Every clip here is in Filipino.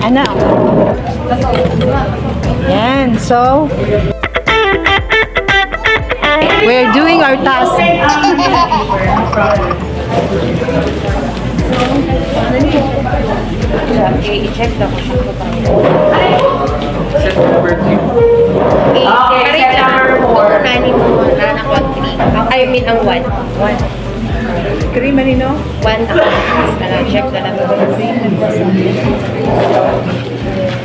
Ano? Yan. So, we're doing our task. I-check daw kung siya pa. Set number 3. Okay, set number 4. Nani mo, anak ko 3. I mean, ang 1. 1. Kari manino? 1 ako. Check na lang.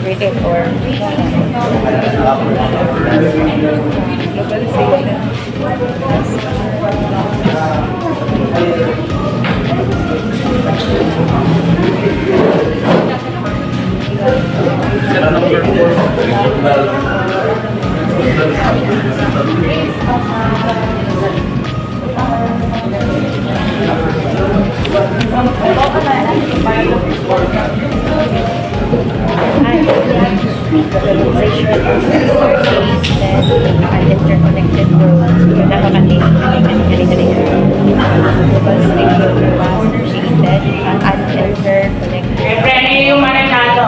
Rated 4. Set number Interconnected roads. Ready yung mananalo.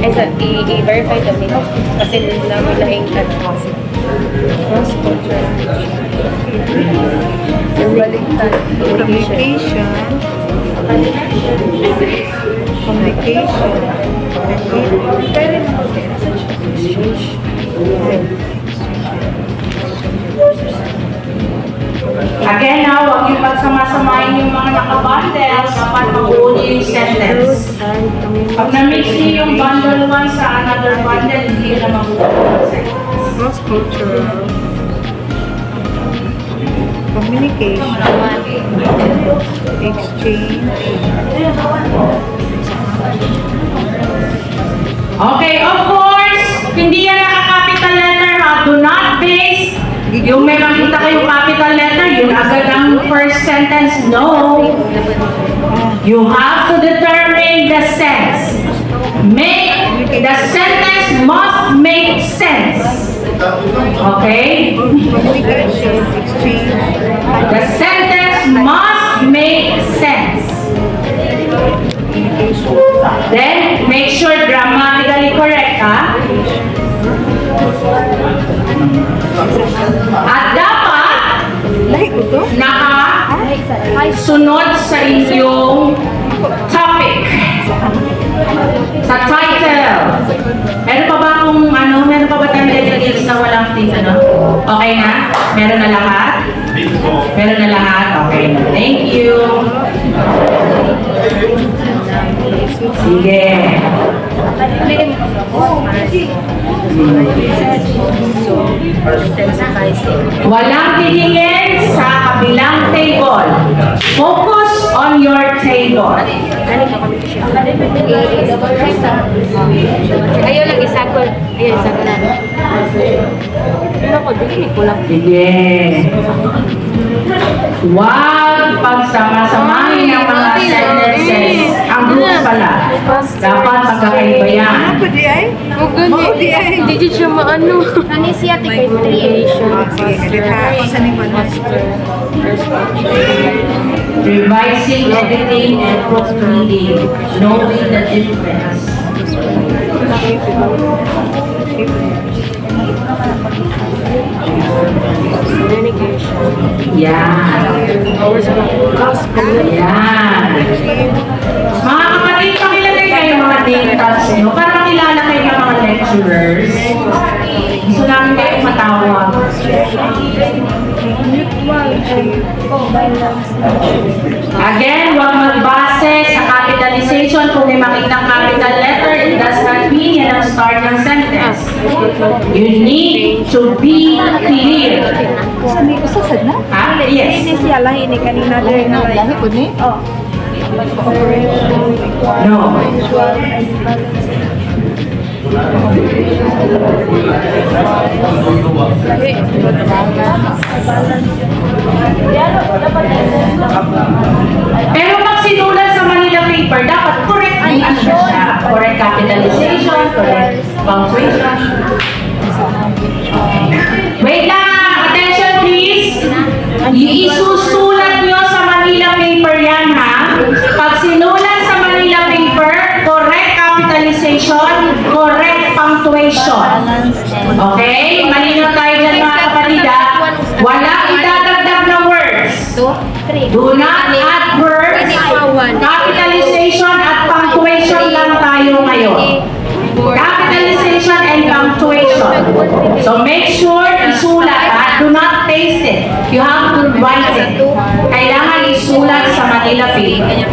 I-verify the minutes kasi namin lahing cross culture. Communication. Again, huwag yung pagsama-samahin yung mga nakabundle. Dapat mag-uuli yung sentence. Pag na-mix niyo yung bundle 1 sa another bundle, hindi na mag-uuli yung sentence. Cross-cultural. Communication. Exchange. Okay, of course, hindi yan naka-capital letter ha. Do not base yung may makita kayong capital letter, yun agad ang first sentence. No. You have to determine the sense. The sentence must make sense. Okay? Communication. Exchange. The sentence must make sense. Then, make sure grammatically correct, ha? At dapat, nakasunod sa inyong topic. Sa title. Meron pa ba meron pa ba tayong details na walang ano? Okay na? Meron na lahat? Meron na lahat? Okay na. Thank you. Sige. Walang titingin sa kabilang table. Focus on your table. Ayaw lang isakol. Ayaw isakol na. Pero ako, dinig ko lang. Sige. Huwag pagsama-samahin ang mga sentences. Ang groups pala. Dapat magkakaiba yan. Ano di ay? Hindi. Hindi siya maano. Ano siya kay creation. Sige, kadita. Kung saan yung master? Revising, editing, and proofreading. Knowing the difference. Yan. Yan. Mga kapatid, pakilagay kayo mga name tags nyo para makilala kayo ng mga lecturers. Gusto namin kayong matawag. Again, huwag magbase sa capitalization. Kung may makitang capital letter, it does not mean yan ang start ng sentence. You need to be clear. Usasad na? Ha? Yes. Hindi siya lahi ni kanina dahil na lahi po ni? Oh. No. Pero pag sinulat sa Manila paper, dapat correct ang ano siya. Correct capitalization, correct punctuation. Wait lang! Attention please! Isusulat nyo sa Manila paper yan ha. Pag sinulat sa Manila paper, correct capitalization, Do not add verbs. Capitalization at punctuation lang tayo ngayon. Capitalization and punctuation. So make sure isulat at do not paste it. You have to write it. Kailangan isulat sa Manila paper.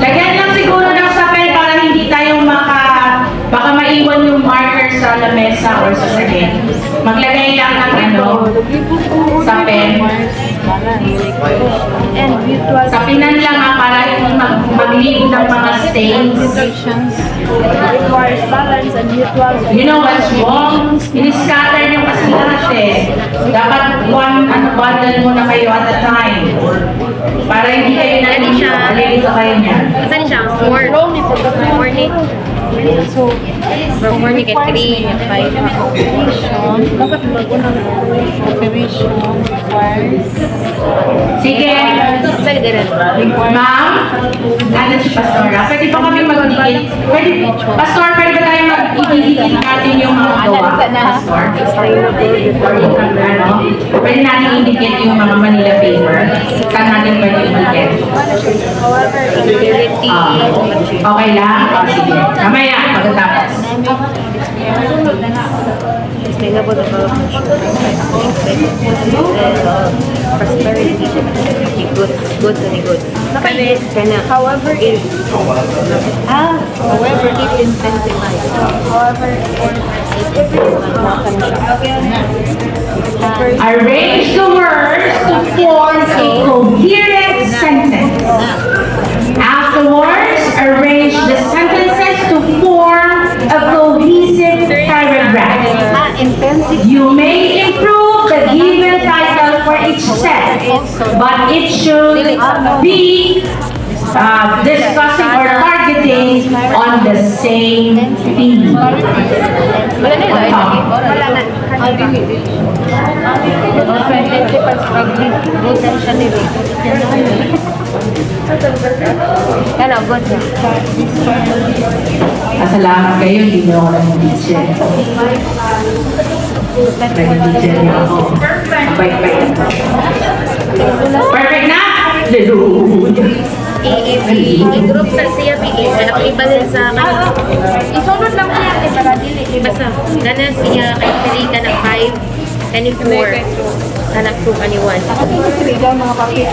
Lagyan lang siguro ng sapel para hindi tayo baka maiwan yung marker sa lamesa or sa sahig. Maglagay lang ng sa pen. And mutual Sa pinan lang para hindi mag-leave ng mga stains. requires balance and mutual. You know what's wrong? In-scatter yung kasi lahat eh. Dapat bundle muna kayo at a time. Para hindi kayo nalilito kayo niyan. Saan siya? Morning. From morning at 3. Dapat bago ng operation requires Sige. Saan ganun? Ma'am, ano si Pastora? Pwede ba kami mag-dikit? Pastor, pwede ba tayo mag-dikit natin yung mga gawa? Pastor? Pwede natin i-dikit yung mga Manila paper? Saan natin pwede i-dikit? Okay lang? Sige. Mamaya, pagkatapos. Sustainable development, prosperity, goods and goods. however it intensifies. Arrange the words to form a coherent sentence. Afterwards, arrange the sentences to form a cohesive paragraph. You may improve the given title for each set, but it should be discussing or targeting on the same theme. Wala na yun. Wala na. Ano, goods na. Pasalamat kayo, hindi nyo ako ng teacher. Naging teacher niyo ako. Bait-bait ako. Perfect na? Hallelujah. I-group sa siya, iba din sa kanila. Isunod lang siya para dili. Basta, gana siya kay Felica ng 5, kani 4, anak 2, kani 1. Ako mga kapit.